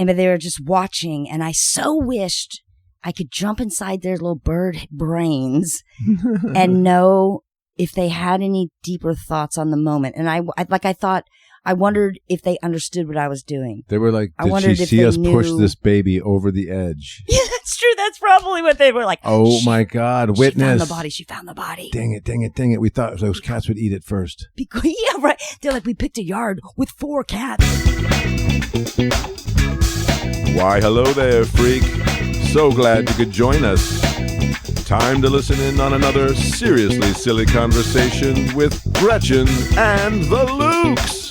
And they were just watching, and I so wished I could jump inside their little bird brains and know if they had any deeper thoughts on the moment. And I wondered if they understood what I was doing. They were like, did she see us push this baby over the edge? Yeah, that's true. That's probably what they were like. Oh my God, witness. She found the body. Dang it. We thought those cats would eat it first. Yeah, right. They're like, we picked a yard with 4 cats. Why, hello there, freak. So glad you could join us. Time to listen in on another seriously silly conversation with Gretchen and the Lukes.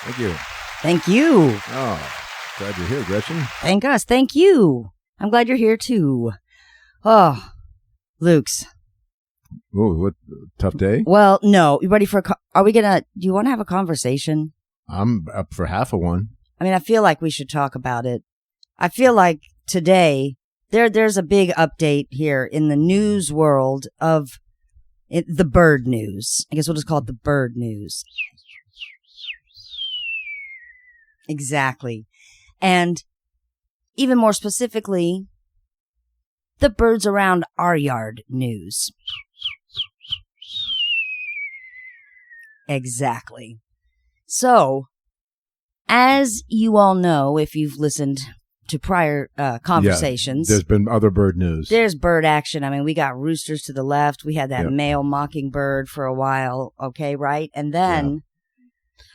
Thank you. Thank you. Oh, glad you're here, Gretchen. Thank us. Thank you. I'm glad you're here too. Oh, Lukes. Oh, what tough day? Well, no. You ready for do you want to have a conversation? I'm up for half of one. I mean, I feel like we should talk about it. I feel like today there's a big update here in the news world of the bird news. I guess we'll just call it the bird news. Exactly. And even more specifically, the birds around our yard news. Exactly. So, as you all know, if you've listened to prior conversations. There's been other bird news. There's bird action. I mean, we got roosters to the left. We had that male mockingbird for a while. Okay, right? And then... Yeah.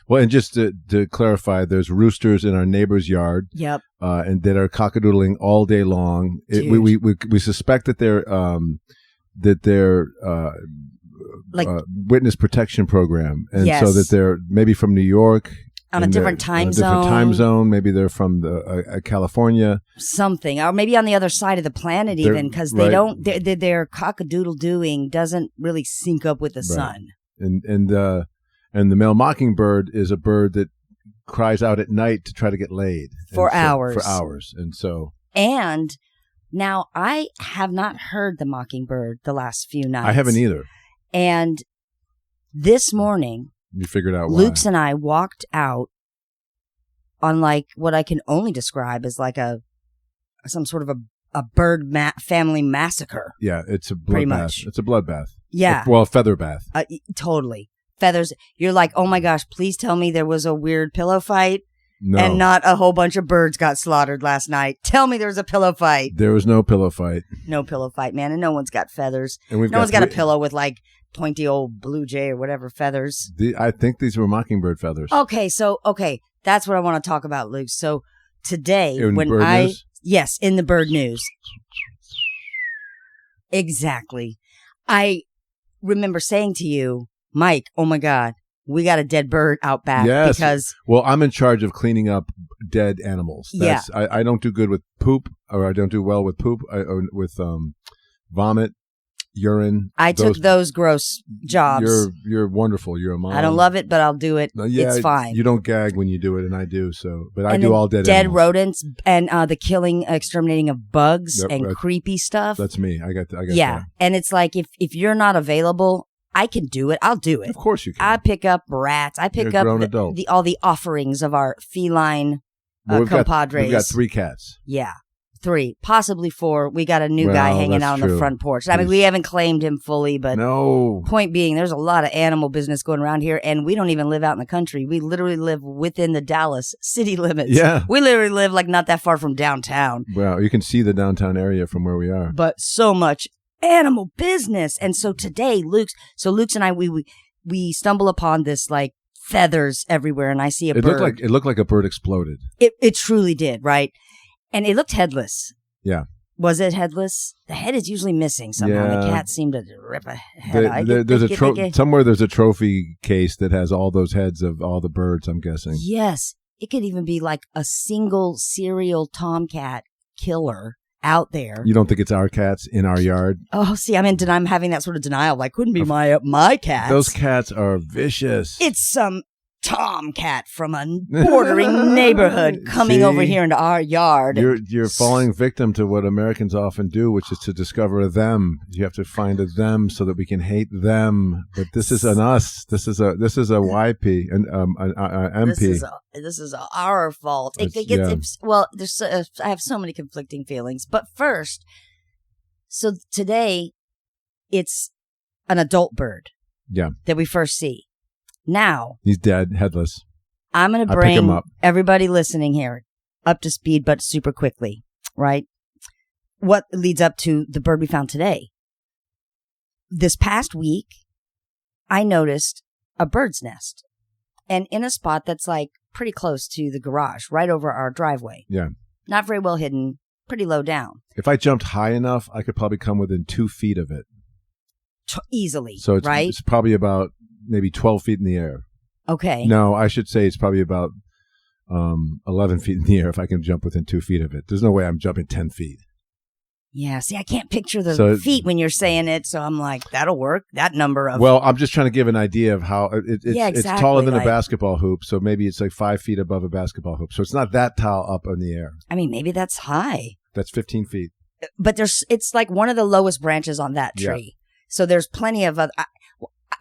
Well, and just to clarify, there's roosters in our neighbor's yard. Yep. And that are cockadoodling all day long. We suspect that they're like witness protection program, and so that they're maybe from New York. On a different time zone. Maybe they're from California. Something. Or maybe on the other side of the planet even, because they don't, their cockadoodle-doing doesn't really sync up with the sun. And the male mockingbird is a bird that cries out at night to try to get laid. For hours. And now I have not heard the mockingbird the last few nights. I haven't either. And this morning... You figured out why. Luke's and I walked out on like what I can only describe as like some sort of a bird family massacre. Yeah, it's a bloodbath. It's a bloodbath. Yeah. A feather bath. Totally. Feathers. You're like, oh my gosh, please tell me there was a weird pillow fight. No. And not a whole bunch of birds got slaughtered last night. Tell me there was a pillow fight. There was no pillow fight. No pillow fight, man. And no one's got feathers. And no one's got a pillow with like pointy old blue jay or whatever feathers. I think these were mockingbird feathers. Okay, that's what I want to talk about, Luke. So today, in news? Yes, in the bird news. Exactly. I remember saying to you, Mike, oh my God, we got a dead bird out back. Yes. Because I'm in charge of cleaning up dead animals. I don't do good with poop, or I don't do well with poop, with vomit. Urine. I took those gross jobs. You're wonderful. You're a mom. I don't love it, but I'll do it. It's fine. You don't gag when you do it, and I do. But I do all dead animals. Rodents and the killing, exterminating of bugs and creepy stuff. That's me. I got that. Yeah, and it's like if you're not available, I can do it. I'll do it. Of course you can. I pick up rats. I pick up all the offerings of our feline compadres. We've got 3 cats. Yeah. 3, possibly 4. We got a new guy hanging out on the front porch. I mean, we haven't claimed him fully, but point being, there's a lot of animal business going around here, and we don't even live out in the country. We literally live within the Dallas city limits. Yeah. We literally live like not that far from downtown. Well, you can see the downtown area from where we are. But so much animal business. And so today, Luke's and I, we stumble upon this like feathers everywhere, and I see a bird. It looked like a bird exploded. It truly did, right? And it looked headless. Yeah. Was it headless? The head is usually missing somehow. Yeah. The cat seemed to rip a head out. Somewhere there's a trophy case that has all those heads of all the birds, I'm guessing. Yes. It could even be like a single serial tomcat killer out there. You don't think it's our cats in our yard? Oh, see, I'm having that sort of denial. Like, couldn't be my cat. Those cats are vicious. It's some tomcat from a bordering neighborhood coming over here into our yard. You're falling victim to what Americans often do, which is to discover a them. You have to find a them so that we can hate them. But this is an us. This is a YP and MP. This is our fault. I have so many conflicting feelings. But first, so today, it's an adult bird. Yeah. That we first see. Now, he's dead, headless. I'm going to bring everybody listening here up to speed, but super quickly, right? What leads up to the bird we found today? This past week, I noticed a bird's nest, and in a spot that's like pretty close to the garage, right over our driveway. Yeah. Not very well hidden, pretty low down. If I jumped high enough, I could probably come within 2 feet of it. Easily, so it's, right? It's probably about maybe 12 feet in the air. Okay. No, I should say it's probably about 11 feet in the air if I can jump within 2 feet of it. There's no way I'm jumping 10 feet. Yeah, see, I can't picture the feet when you're saying it, so I'm like, that'll work, that number of... Well, I'm just trying to give an idea of how... Exactly, it's taller than a basketball hoop, so maybe it's like 5 feet above a basketball hoop. So it's not that tall up in the air. I mean, maybe that's high. That's 15 feet. But it's like one of the lowest branches on that tree. Yeah. So there's plenty of other...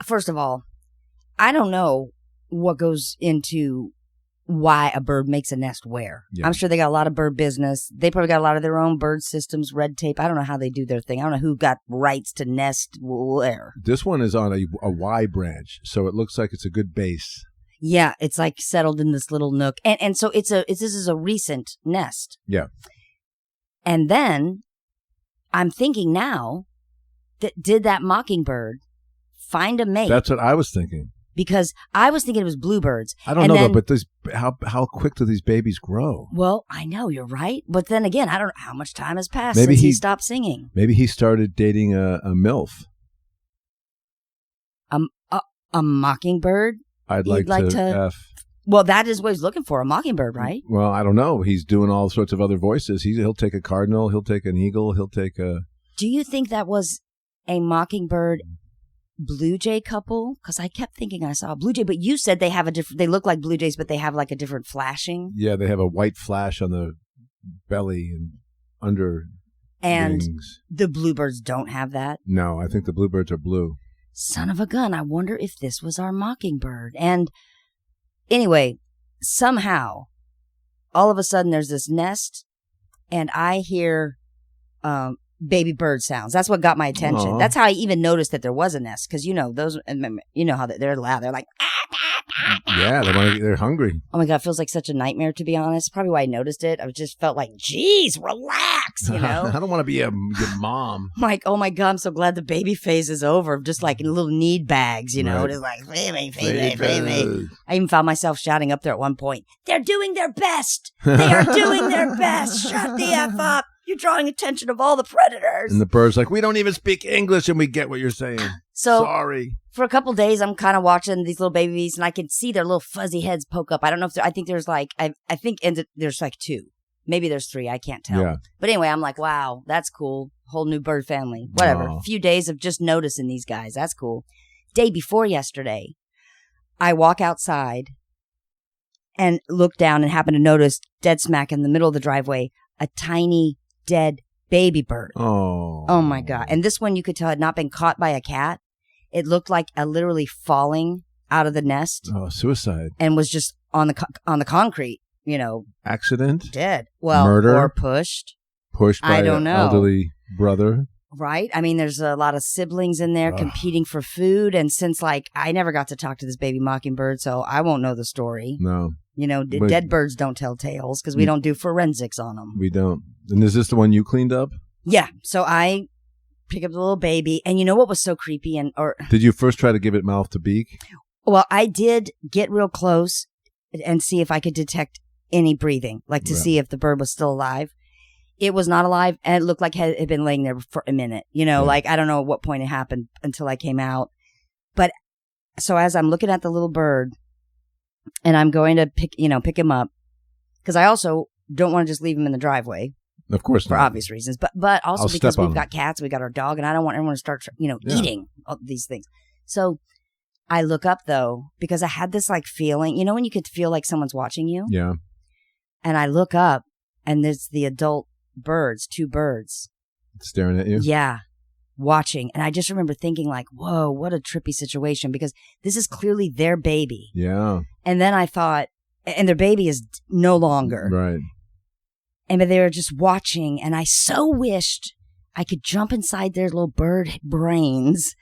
First of all, I don't know what goes into why a bird makes a nest where. Yeah. I'm sure they got a lot of bird business. They probably got a lot of their own bird systems, red tape. I don't know how they do their thing. I don't know who got rights to nest where. This one is on a Y branch, so it looks like it's a good base. Yeah, it's like settled in this little nook. And so this is a recent nest. Yeah. And then I'm thinking now, did that mockingbird find a mate? That's what I was thinking. Because I was thinking it was bluebirds. I don't know, though, but how quick do these babies grow? Well, I know, you're right. But then again, I don't know how much time has passed since he stopped singing. Maybe he started dating a MILF. A mockingbird? I'd like to F. Well, that is what he's looking for, a mockingbird, right? Well, I don't know. He's doing all sorts of other voices. He'll take a cardinal. He'll take an eagle. He'll take a... Do you think that was a mockingbird blue jay couple? Because I kept thinking I saw a blue jay, but you said they have a different... They look like blue jays, but they have like a different flashing. Yeah, they have a white flash on the belly and under wings. The bluebirds don't have that? No, I think the bluebirds are blue. Son of a gun. I wonder if this was our mockingbird. And anyway, somehow, all of a sudden there's this nest and I hear baby bird sounds. That's what got my attention. Aww. That's how I even noticed that there was a nest. Because how they're loud. They're like, yeah, they're hungry. Oh my God, it feels like such a nightmare, to be honest. Probably why I noticed it. I just felt like, geez, relax, I don't want to be your mom. I'm like, oh my God, I'm so glad the baby phase is over. Just like in little need bags, right. Just like, feed me. I even found myself shouting up there at one point, they're doing their best. They are doing their best. Shut the F up. You're drawing attention of all the predators. And the bird's like, we don't even speak English and we get what you're saying. So, sorry. For a couple days, I'm kind of watching these little babies and I can see their little fuzzy heads poke up. I don't know if I think there's like, I think there's like 2. Maybe there's 3. I can't tell. Yeah. But anyway, I'm like, wow, that's cool. Whole new bird family. Whatever. A few days of just noticing these guys. That's cool. Day before yesterday, I walk outside and look down and happen to notice dead smack in the middle of the driveway, a tiny dead baby bird. Oh my God. And this one you could tell had not been caught by a cat. It looked like literally falling out of the nest. Oh, suicide. And was just on the concrete, Accident? Dead. Well, murder? Or pushed. Pushed by an elderly brother. Right? I mean, there's a lot of siblings in there competing for food. And since I never got to talk to this baby mockingbird, so I won't know the story. No. Dead birds don't tell tales because we don't do forensics on them. We don't. And is this the one you cleaned up? Yeah. So I pick up the little baby. And you know what was so creepy? Did you first try to give it mouth to beak? Well, I did get real close and see if I could detect any breathing, to see if the bird was still alive. It was not alive, and it looked like it had been laying there for a minute. I don't know at what point it happened until I came out. But so as I'm looking at the little bird, and I'm going to pick him up, because I also don't want to just leave him in the driveway. Of course, for obvious reasons, but also because we've got him. cats, we got our dog, and I don't want everyone to start, eating all these things. So I look up though, because I had this like feeling, you know, when you could feel like someone's watching you? Yeah. And I look up and there's the adult birds, 2 birds. Staring at you? Yeah. Watching. And I just remember thinking like, whoa, what a trippy situation, because this is clearly their baby. Yeah. And then I thought, and their baby is no longer. Right. And they were just watching. And I so wished I could jump inside their little bird brains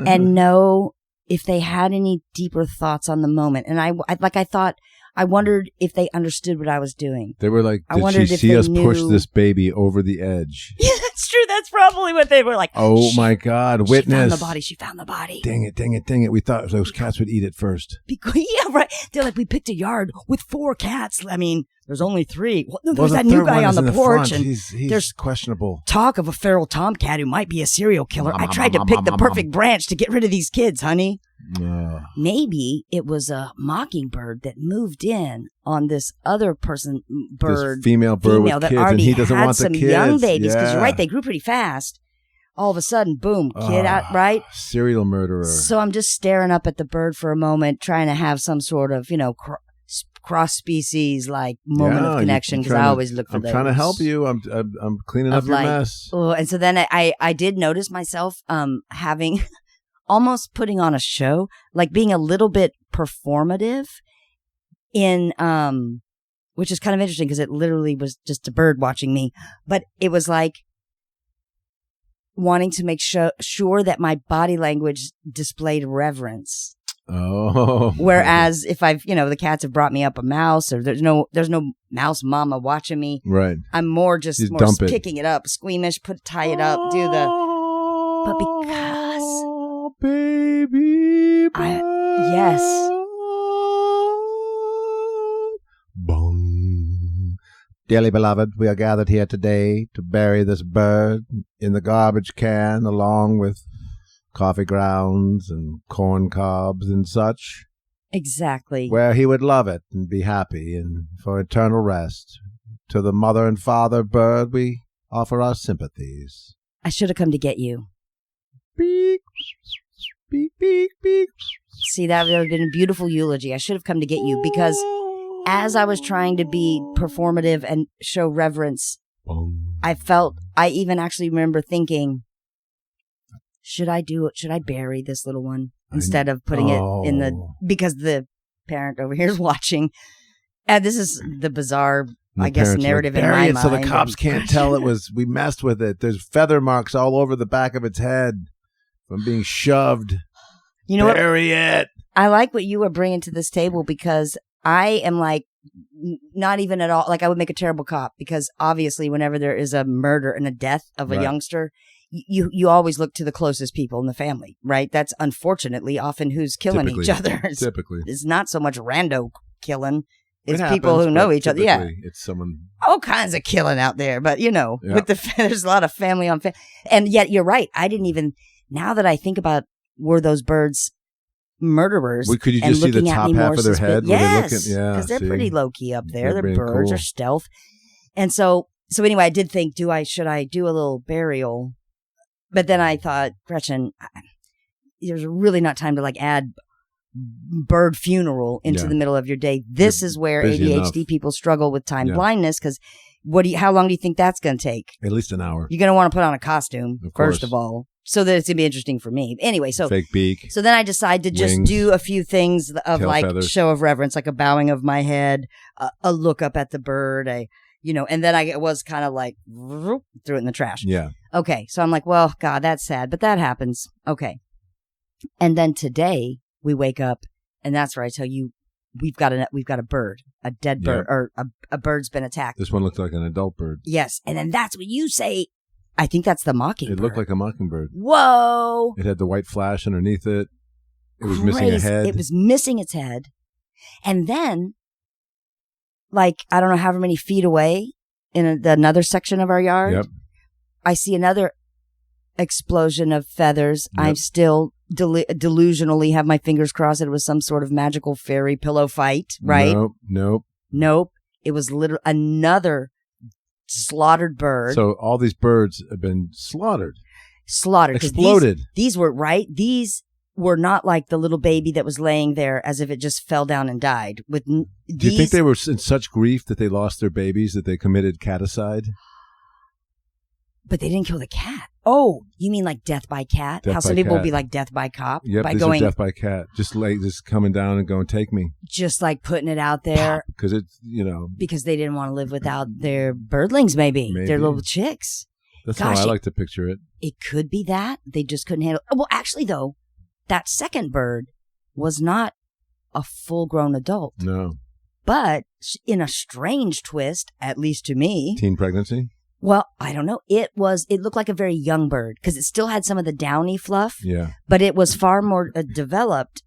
and know if they had any deeper thoughts on the moment. And I wondered if they understood what I was doing. They were like, I did wondered she if see they us push knew- this baby over the edge? Yeah, that's true. That's probably what they were like. Oh my God, She witness. found the body. She found the body. Dang it, dang it, dang it. We thought those cats would eat it first. Because, yeah, right. They're like, we picked a yard with 4 cats. I mean, there's only 3. Well, no, Well, there's the that new third guy one on is in the porch. front. And He's there's questionable. talk of a feral tomcat who might be a serial killer. I tried to pick the perfect branch to get rid of these kids, honey. Maybe it was a mockingbird that moved in on this other bird. This female bird with that kids, already and he doesn't had want the some kids. young babies, because Yeah. you're right, they grew pretty fast. All of a sudden, boom, kid out, right? Serial murderer. So I'm just staring up at the bird for a moment, trying to have some sort of, cross species like moment of connection, because I always look for those. I'm trying to help you. I'm cleaning up your mess. Oh, and so then I did notice myself having almost putting on a show, like being a little bit performative in which is kind of interesting because it literally was just a bird watching me, but it was like wanting to make sure that my body language displayed reverence. Oh. Whereas if the cats have brought me up a mouse, or there's no mouse mama watching me. Right. I'm more just dump it. picking it up, squeamish, tie it up, do the. But because baby, yes. Boom. Dearly beloved, we are gathered here today to bury this bird in the garbage can, along with coffee grounds and corn cobs and such. Exactly. Where he would love it and be happy, and for eternal rest. To the mother and father bird, we offer our sympathies. I should have come to get you. Beep, beep, beep, beep. See, that would have been a beautiful eulogy. I should have come to get you, because as I was trying to be performative and show reverence, Boom. I even actually remember thinking, should I bury this little one instead of putting it in because the parent over here is watching. And this is the bizarre, I guess, narrative in my bury it mind. so the cops can't tell we messed with it. There's feather marks all over the back of its head from being shoved. You know bury it. I like what you were bringing to this table, because I am like, not even at all, like I would make a terrible cop, because obviously whenever there is a murder and a death of a youngster, you always look to the closest people in the family, right? That's unfortunately often who's killing each other. Typically. It's not so much rando killing. It's It people happens, who know but each other. Yeah. typically It's someone. All kinds of killing out there, but Yeah. with there's a lot of family on family. And yet you're right. I didn't even, now that I think about, were those birds murderers? Could you and just see the looking at top me half more of their head? Were they Yes, looking- yeah, because they're see. pretty low key up there. They're They're being birds cool. or stealth. And so anyway, I did think, should I do a little burial? But then I thought, Gretchen, there's really not time to add bird funeral into the middle of your day. This is where busy ADHD enough. people struggle with time blindness, because how long do you think that's going to take? At least an hour. You're going to want to put on a costume, Of first course. of all, so that it's going to be interesting for me. Anyway, so Fake beak. so then I decided to just Wings. do a few things of Tail feathers. show of reverence, like a bowing of my head, a look up at the bird, and then I was kind of threw it in the trash. Yeah. Okay. So I'm like, well, God, that's sad, but that happens. Okay. And then today we wake up, and that's where I tell you, we've got a bird, a dead bird, or a bird's been attacked. This one looked like an adult bird. Yes. And then that's what you say. I think that's the mockingbird. It looked like a mockingbird. Whoa. It had the white flash underneath it. It was missing a head. It was missing its head. And then, I don't know however many feet away in another section of our yard, Yep. I see another explosion of feathers. Yep. I'm still delusionally have my fingers crossed. It was some sort of magical fairy pillow fight, right? Nope. It was literally another slaughtered bird. So all these birds have been slaughtered. 'cause Exploded. These were right. These were not like the little baby that was laying there as if it just fell down and died. Do you think they were in such grief that they lost their babies that they committed caticide? But they didn't kill the cat. Oh, you mean like death by cat? Death How by some people cat. will be like death by cop? Yep, by these going, are death by cat. Just coming down and going, take me. just like putting it out there. Because it's, Because they didn't want to live without their birdlings, maybe. Their little chicks. That's Gosh, how I like to picture it. It could be that. They just couldn't handle it. Well, actually, though, that second bird was not a full-grown adult. No. But in a strange twist, at least to me. Teen pregnancy? Well, I don't know. It looked like a very young bird because it still had some of the downy fluff. Yeah. But it was far more developed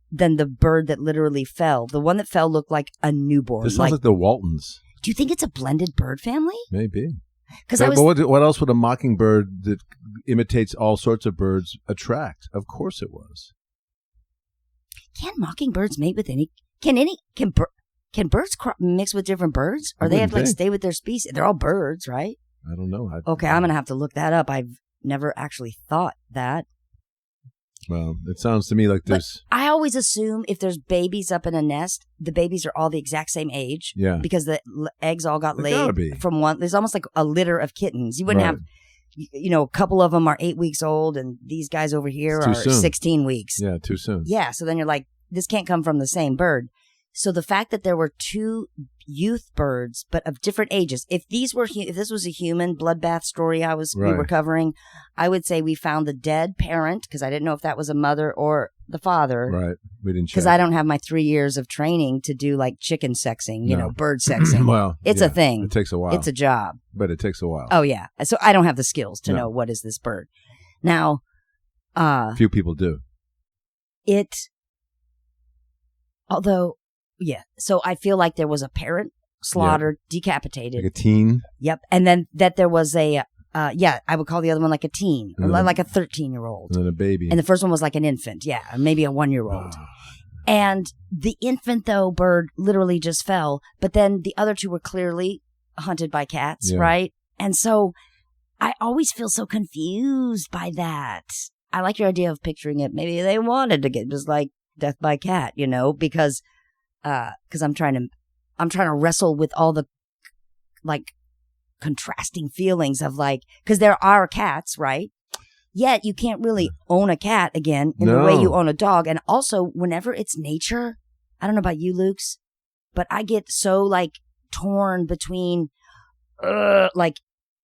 than the bird that literally fell. The one that fell looked like a newborn. This sounds like the Waltons. Do you think it's a blended bird family? Maybe. Because what else would a mockingbird that imitates all sorts of birds attract? Of course it was. Can mockingbirds mate with any? Can birds mix with different birds, or they have to stay with their species? They're all birds, right? I don't know. Okay, I'm gonna have to look that up. I've never actually thought that. Well, it sounds to me like there's... But I always assume if there's babies up in a nest, the babies are all the exact same age. Yeah. Because the eggs all got They gotta be. laid from one. There's almost like a litter of kittens. You wouldn't Right. have, a couple of them are 8 weeks old, and these guys over here It's too are soon. 16 weeks. Yeah, too soon. Yeah. So then you're like, this can't come from the same bird. So the fact that there were two youth birds, but of different ages, if this was a human bloodbath story we were covering, I would say we found the dead parent, because I didn't know if that was a mother or the father. Right. We didn't check. Because I don't have my 3 years of training to do like chicken sexing, bird sexing. Well, it's a thing. It takes a while. It's a job. But it takes a while. Oh, yeah. So I don't have the skills to know what is this bird. Now, few people do. Although, yeah. So I feel like there was a parent slaughtered, decapitated. Like a teen? Yep. And then that there was I would call the other one like a teen, or like a 13-year-old. And then a baby. And the first one was like an infant, yeah, or maybe a 1-year-old. And the infant, though, bird literally just fell. But then the other two were clearly hunted by cats, right? And so I always feel so confused by that. I like your idea of picturing it. Maybe they wanted to get just like death by cat, because I'm trying to wrestle with all the like contrasting feelings of like, because there are cats, right? Yet you can't really own a cat again in the way you own a dog. And also, whenever it's nature, I don't know about you, Lukes, but I get so like torn between, like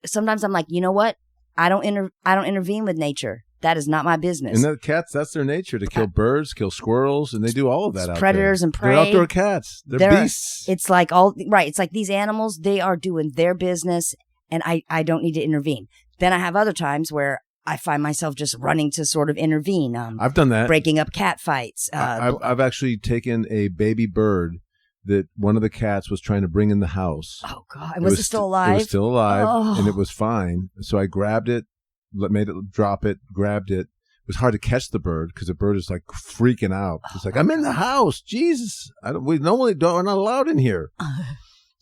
sometimes I'm like, you know what? I don't intervene with nature. That is not my business. And the cats, that's their nature, to kill birds, kill squirrels, and they do all of that out there. Predators and prey. They're outdoor cats. They're beasts. It's like it's like these animals, they are doing their business, and I don't need to intervene. Then I have other times where I find myself just running to sort of intervene. I've done that. Breaking up cat fights. I've actually taken a baby bird that one of the cats was trying to bring in the house. Oh, God. Was it still alive? It was still alive, and it Oh. was fine. So I grabbed it, made it drop it, grabbed it. It was hard to catch the bird because the bird is like freaking out. It's like, I'm in the house. Jesus. we're not allowed in here.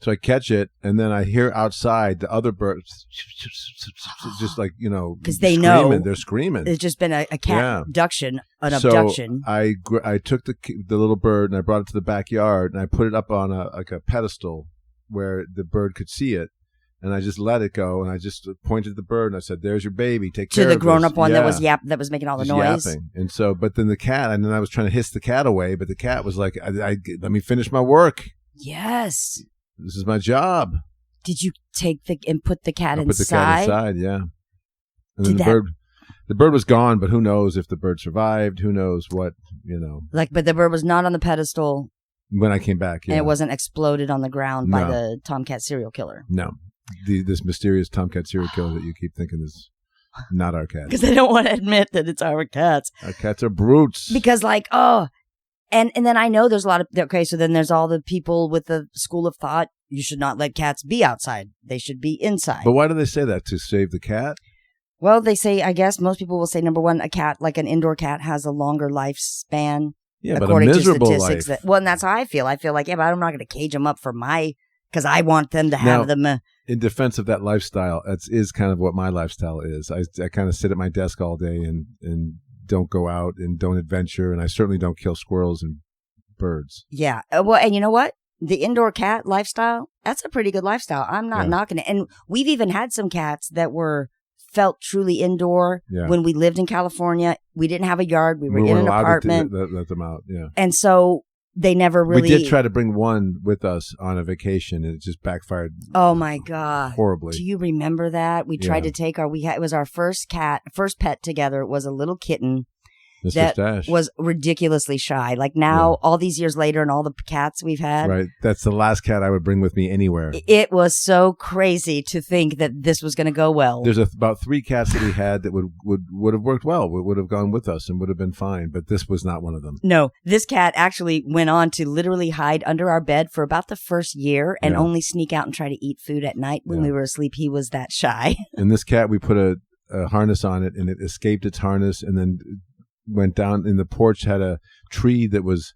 So I catch it, and then I hear outside the other birds just like, because they know they're screaming. There's just been a cat abduction, an so abduction. I took the little bird and I brought it to the backyard and I put it up on a pedestal where the bird could see it. And I just let it go, and I just pointed at the bird, and I said, "There's your baby. Take care of it." To the grown-up one that was making all the noise. Yapping. And so, but then I was trying to hiss the cat away, but the cat was like, "Let me finish my work. Yes. This is my job." Did you take and put the cat I inside? Put the cat inside, yeah. And then the bird was gone, but who knows if the bird survived? Who knows what, But the bird was not on the pedestal. When I came back, yeah. And it wasn't exploded on the ground by the tomcat serial killer. No. This mysterious tomcat serial killer that you keep thinking is not our cat. Because they don't want to admit that it's our cats. Our cats are brutes. Because and then I know there's a lot of, so then there's all the people with the school of thought, you should not let cats be outside. They should be inside. But why do they say that? To save the cat? Well, they say, I guess most people will say, number one, a cat, like an indoor cat, has a longer lifespan. Yeah, but a miserable life. And that's how I feel. I feel like, but I'm not going to cage them up because I want them to have them. In defense of that lifestyle, that is kind of what my lifestyle is. I kind of sit at my desk all day and don't go out and don't adventure, and I certainly don't kill squirrels and birds. Yeah. Well, and you know what? The indoor cat lifestyle, that's a pretty good lifestyle. I'm not knocking it. And we've even had some cats that felt truly indoor when we lived in California. We didn't have a yard. We were in an apartment. To let them out, yeah. And so they never really... We did try to bring one with us on a vacation, and it just backfired. Oh, my God. Horribly. Do you remember that? We tried to take it was our first pet together. It was a little kitten. Mr. That Stash was ridiculously shy. Like now, all these years later and all the cats we've had. Right. That's the last cat I would bring with me anywhere. It was so crazy to think that this was going to go well. There's about 3 cats that we had that would have worked well, would have gone with us and would have been fine. But this was not one of them. No, this cat actually went on to literally hide under our bed for about the first year and only sneak out and try to eat food at night when we were asleep. He was that shy. And this cat, we put a harness on it, and it escaped its harness and then went down in the porch, had a tree that was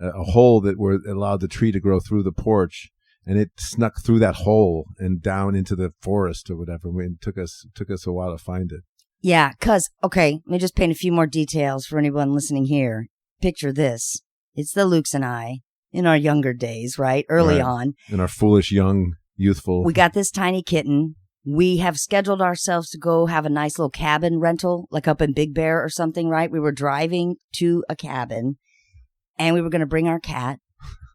a hole that allowed the tree to grow through the porch, and it snuck through that hole and down into the forest or whatever. It took us a while to find it. Yeah, because, okay, let me just paint a few more details for anyone listening here. Picture this. It's the Lukes and I in our younger days, right? Early on. In our foolish, young, youthful. We got this tiny kitten. We have scheduled ourselves to go have a nice little cabin rental, like up in Big Bear or something, right? We were driving to a cabin, and we were going to bring our cat.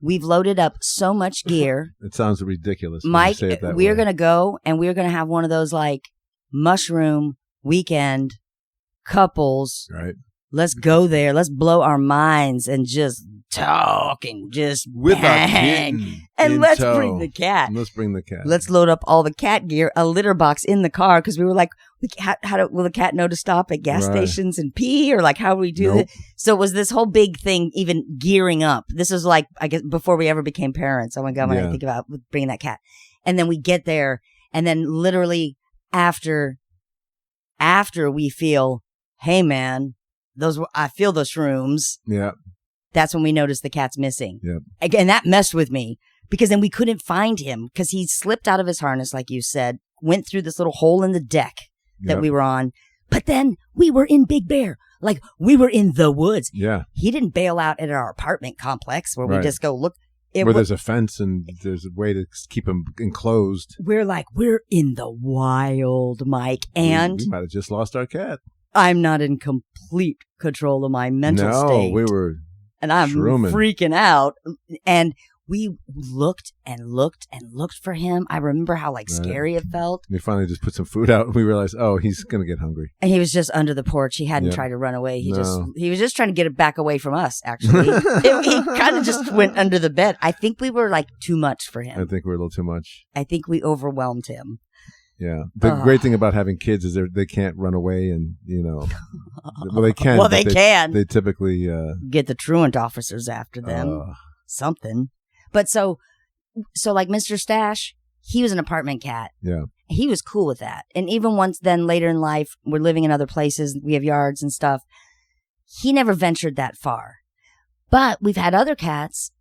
We've loaded up so much gear. It sounds ridiculous. Mike, we're going to go, and we're going to have one of those, like, mushroom weekend couples. Right. Let's go there. Let's blow our minds and just talk and just with bang. A kitten and let's bring the cat. Let's bring the cat. Let's load up all the cat gear, a litter box in the car, because we were like, will the cat know to stop at gas stations and pee, or like how do we do this? So it was this whole big thing, even gearing up. This was like, I guess, before we ever became parents. Oh my God, when I think about bringing that cat, and then we get there, and then literally after we feel, hey man, I feel those shrooms. Yeah. That's when we noticed the cat's missing. Yeah. And that messed with me because then we couldn't find him because he slipped out of his harness, like you said, went through this little hole in the deck that we were on. But then we were in Big Bear. Like we were in the woods. Yeah. He didn't bail out at our apartment complex where we just go look. Where there's a fence and there's a way to keep him enclosed. We're in the wild, Mike. And we might have just lost our cat. I'm not in complete control of my mental state. No, we were and I'm shrooming. Freaking out. And we looked and looked and looked for him. I remember how scary it felt. We finally just put some food out and we realized, he's going to get hungry. And he was just under the porch. He hadn't tried to run away. He was just trying to get it back away from us, actually. He kind of just went under the bed. I think we were too much for him. I think we're a little too much. I think we overwhelmed him. Yeah. The great thing about having kids is they can't run away and, well, they can. Well, they can. They typically get the truant officers after them. Something. But so like Mr. Stash, he was an apartment cat. Yeah. He was cool with that. And even once then later in life, we're living in other places. We have yards and stuff. He never ventured that far. But we've had other cats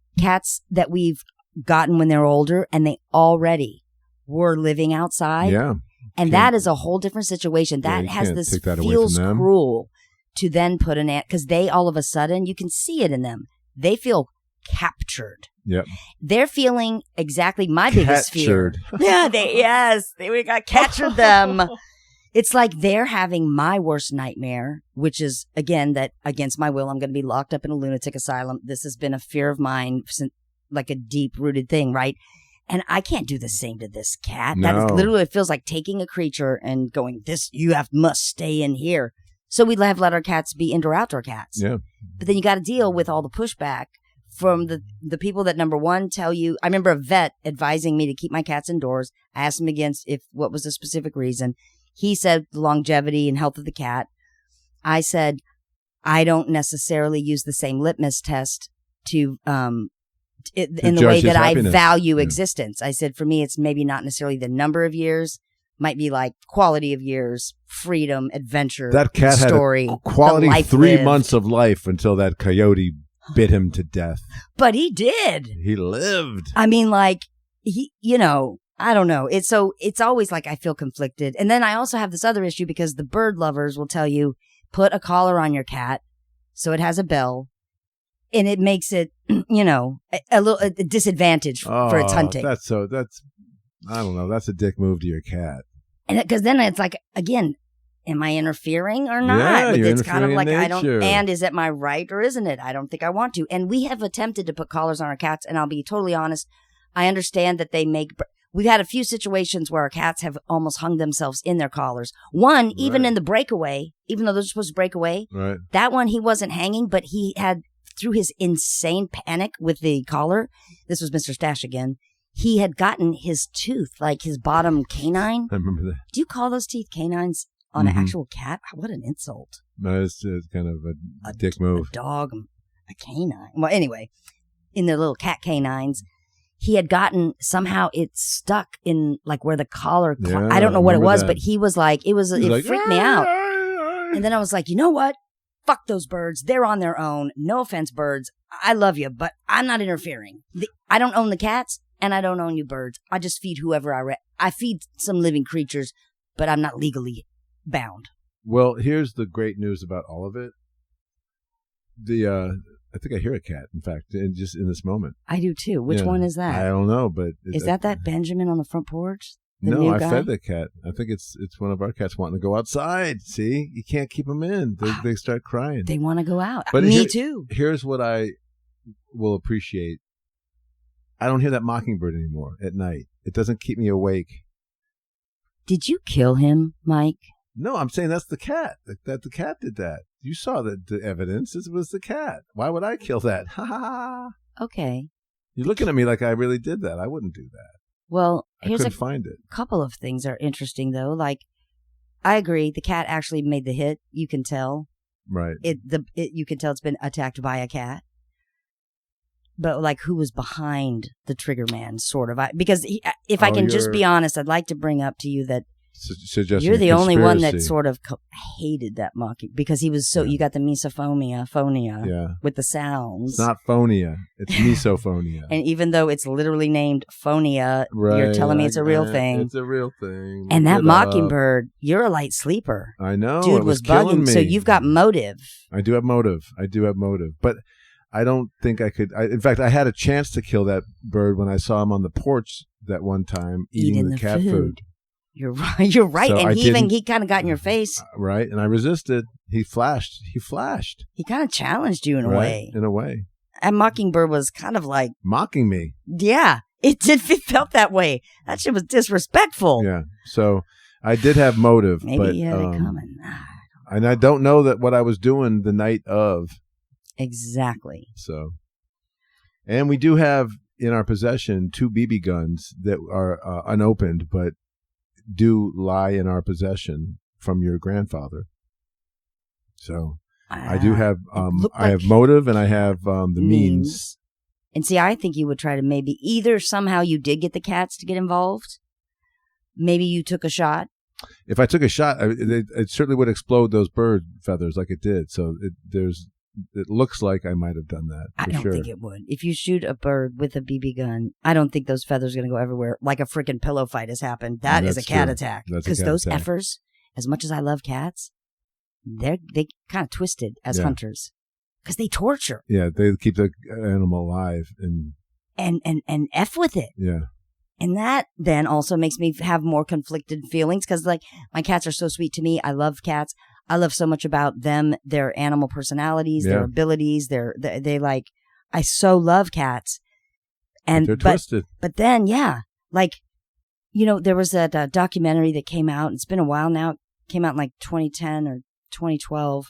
that we've gotten when they're older and they already were living outside. Yeah. And that is a whole different situation. That has this feels cruel to then put an ant because they all of a sudden, you can see it in them. They feel captured. Yep. They're feeling exactly my biggest fear. Yeah, we got captured them. It's like they're having my worst nightmare, which is, again, that against my will, I'm going to be locked up in a lunatic asylum. This has been a fear of mine, like a deep-rooted thing, right? And I can't do the same to this cat. No. That is literally, it feels like taking a creature and going, must stay in here. So we have let our cats be indoor-outdoor cats. Yeah. But then you got to deal with all the pushback from the people that, number one, tell you. I remember a vet advising me to keep my cats indoors. I asked him against what was the specific reason. He said the longevity and health of the cat. I said, I don't necessarily use the same litmus test to in the way that I value existence. I said, for me, it's maybe not necessarily the number of years, might be like quality of years, freedom, adventure, that cat story, had a quality 3 lived. months of life until that coyote bit him to death. But he did. He lived. I mean, I don't know. It's always like I feel conflicted. And then I also have this other issue because the bird lovers will tell you put a collar on your cat so it has a bell, and it makes it, you know, a disadvantage for its hunting. That's I don't know. That's a dick move to your cat. And because then it's like, again, am I interfering or not? Yeah, But you're it's kind of like, nature. and is it my right or isn't it? I don't think I want to. And we have attempted to put collars on our cats, and I'll be totally honest. I understand that we've had a few situations where our cats have almost hung themselves in their collars. One, even in the breakaway, even though they're supposed to break away, that one he wasn't hanging, but he had, through his insane panic with the collar, this was Mr. Stash again, he had gotten his tooth, like his bottom canine. I remember that. Do you call those teeth canines on an actual cat? What an insult. No, it's kind of a dick move. A dog, a canine. Well, anyway, in their little cat canines, he had gotten, somehow it stuck in like where the collar, I don't know what it was, but he was like, it freaked me out. And then I was like, you know what? Fuck those birds. They're on their own. No offense, birds. I love you, but I'm not interfering. I don't own the cats, and I don't own you birds. I just feed whoever I feed some living creatures, but I'm not legally bound. Well, here's the great news about all of it. I think I hear a cat, in fact, just in this moment. I do too. Which one is that? I don't know, but is that Benjamin on the front porch? No, I fed the cat. I think it's one of our cats wanting to go outside. See, you can't keep them in. They start crying. They want to go out. But Me too. Here's what I will appreciate. I don't hear that mockingbird anymore at night. It doesn't keep me awake. Did you kill him, Mike? No, I'm saying that's the cat. That the cat did that. You saw the evidence. It was the cat. Why would I kill that? Ha ha ha. Okay. You're looking at me like I really did that. I wouldn't do that. Well, I couldn't find it. Couple of things are interesting though. Like, I agree. The cat actually made the hit. You can tell. Right. You can tell it's been attacked by a cat. But like, who was behind the trigger man, sort of? Because if I can just be honest, I'd like to bring up to you that you're the only one that sort of hated that mocking, because he was so. You got the phonia with the sounds. It's not phonia; it's misophonia. And even though it's literally named phonia, you're telling me it's a real thing. It's a real thing. And that mockingbird, you're a light sleeper. I know, dude was bugging. So you've got motive. I do have motive. But I don't think I could. In fact, I had a chance to kill that bird when I saw him on the porch that one time eating the cat food. You're right. You're right. So and he kind of got in your face. Right. And I resisted. He flashed. He kind of challenged you in a way. In a way. And Mockingbird was kind of like mocking me. Yeah. It felt that way. That shit was disrespectful. Yeah. So I did have motive. Maybe he had it coming. And I don't know that what I was doing the night of. Exactly. So, and we do have in our possession 2 BB guns that are unopened, but do lie in our possession from your grandfather. So I do have, I have motive and I have the means. And see, I think you would try to maybe either somehow you did get the cats to get involved. Maybe you took a shot. If I took a shot, it certainly would explode those bird feathers like it did. So it looks like I might have done that. I don't think it would. If you shoot a bird with a BB gun, I don't think those feathers are going to go everywhere like a freaking pillow fight has happened. That is a cat attack. Because those effers, as much as I love cats, they kind of twisted as hunters. Because they torture. Yeah, they keep the animal alive and F with it. Yeah. And that then also makes me have more conflicted feelings because, like, my cats are so sweet to me. I love cats. I love so much about them, their animal personalities, their abilities. They like, I so love cats. And they're twisted. But then, like, there was that documentary that came out. It's been a while now. It came out in like 2010 or 2012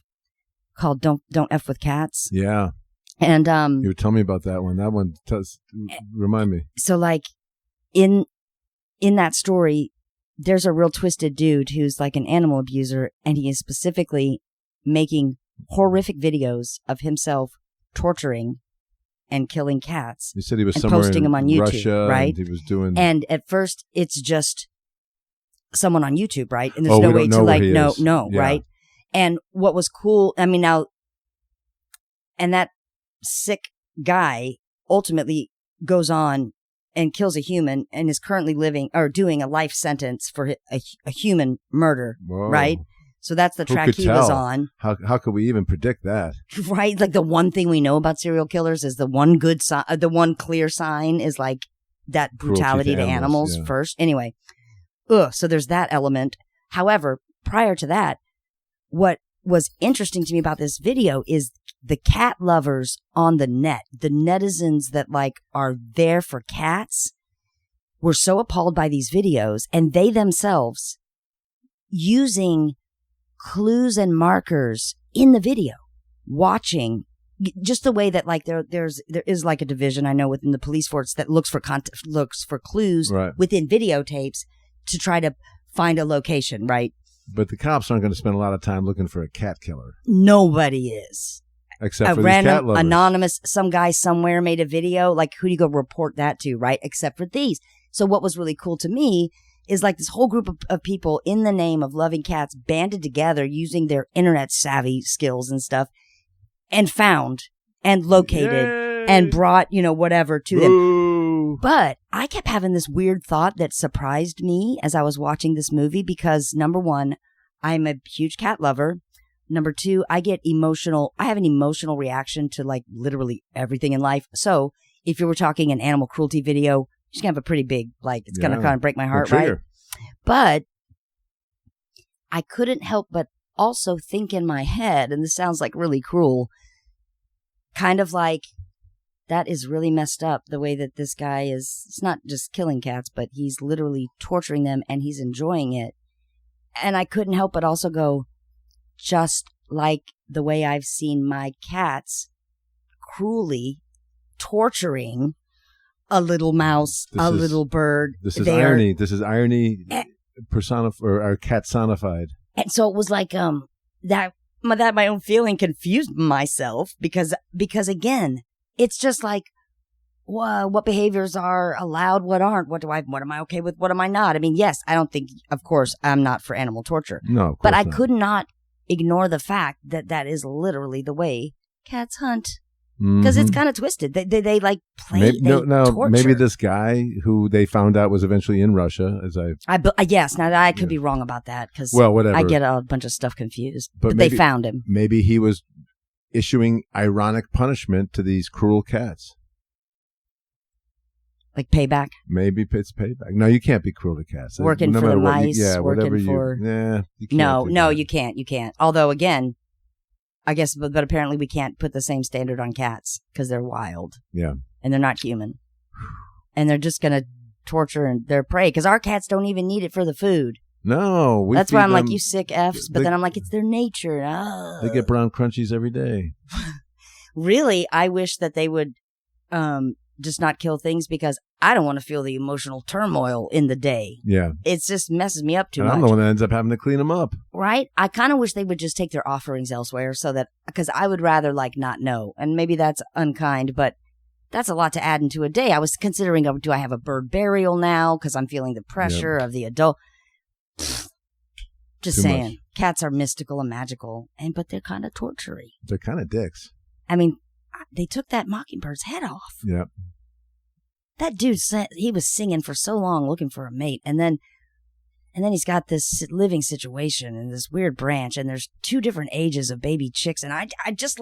called "Don't F with Cats." Yeah. And you were telling me about that one. That one remind me. So like in that story, there's a real twisted dude who's like an animal abuser, and he is specifically making horrific videos of himself torturing and killing cats. He said he was somewhere posting them on YouTube, Russia, right? And he was doing. And at first, it's just someone on YouTube, right? And there's no way to like know, right? And what was cool, I mean, now, and that sick guy ultimately goes on and kills a human and is currently living or doing a life sentence for a human murder, right? So that's the Who track could he was tell? on. How could we even predict that? Right? Like the one thing we know about serial killers is the one good sign, the one clear sign is like that brutality to animals yeah. first. Anyway, so there's that element. However, prior to that, what was interesting to me about this video is the cat lovers on the net, the netizens that like are there for cats, were so appalled by these videos, and they themselves using clues and markers in the video, watching just the way that like there is like a division I know within the police force that looks for clues Right. within videotapes to try to find a location, right? But the cops aren't going to spend a lot of time looking for a cat killer. Nobody is. Except for random, these cat lovers. anonymous, some guy somewhere made a video. Like, who do you go report that to, right? Except for these. So what was really cool to me is like this whole group of people in the name of loving cats banded together using their internet savvy skills and stuff and found and located and brought, whatever to them. But I kept having this weird thought that surprised me as I was watching this movie because, number one, I'm a huge cat lover. Number two, I have an emotional reaction to like literally everything in life. So if you were talking an animal cruelty video, you're going to have a pretty big, it's going to kind of break my heart, right? But I couldn't help but also think in my head, and this sounds like really cruel, kind of like, that is really messed up the way that this guy is. It's not just killing cats, but he's literally torturing them and he's enjoying it. And I couldn't help but also go, just like the way I've seen my cats cruelly torturing a little mouse, little bird. This is irony. This is irony or cat-sonified. And so it was like that my own feeling confused myself because again, it's just like, what behaviors are allowed, what aren't, what am I okay with, what am I not? I mean, yes, I don't think, of course, I'm not for animal torture. No, of course but I not. could not ignore the fact that is literally the way cats hunt. Because it's kind of twisted. They like play. Torture. Maybe this guy who they found out was eventually in Russia, yes. Now I could be wrong about that because whatever. I get a bunch of stuff confused. But they found him. Maybe he was issuing ironic punishment to these cruel cats. Like payback. Maybe it's payback. No, you can't be cruel to cats. Working for the mice. You can't. No, you can't. You can't. Although again, I guess, but apparently we can't put the same standard on cats because they're wild. Yeah. And they're not human. And they're just going to torture their prey because our cats don't even need it for the food. No. That's why I'm like, you sick Fs. But then I'm like, it's their nature. They get brown crunchies every day. Really, I wish that they would just not kill things because I don't want to feel the emotional turmoil in the day. Yeah. It just messes me up too much. I'm the one that ends up having to clean them up. Right? I kind of wish they would just take their offerings elsewhere so that, because I would rather not know. And maybe that's unkind, but that's a lot to add into a day. I was considering, do I have a bird burial now? Because I'm feeling the pressure of the adult. Just saying. Much. Cats are mystical and magical, but they're kind of tortury. They're kind of dicks. I mean, they took that mockingbird's head off. Yeah. That dude, he was singing for so long looking for a mate. And then he's got this living situation in this weird branch. And there's 2 different ages of baby chicks. And I just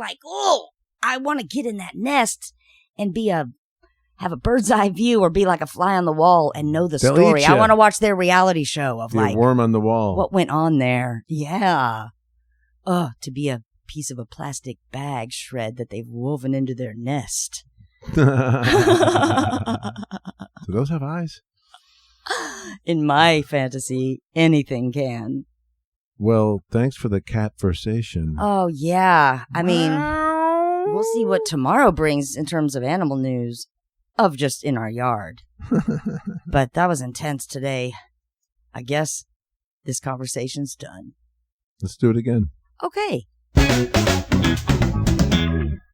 I want to get in that nest and have a bird's eye view or be like a fly on the wall and know the story. I want to watch their reality show of a worm on the wall. What went on there. Yeah. To be a piece of a plastic bag shred that they've woven into their nest. Do those have eyes? In my fantasy, anything can. Well, thanks for the catversation. Oh, yeah. I mean, we'll see what tomorrow brings in terms of animal news of just in our yard. But that was intense today. I guess this conversation's done. Let's do it again. Okay.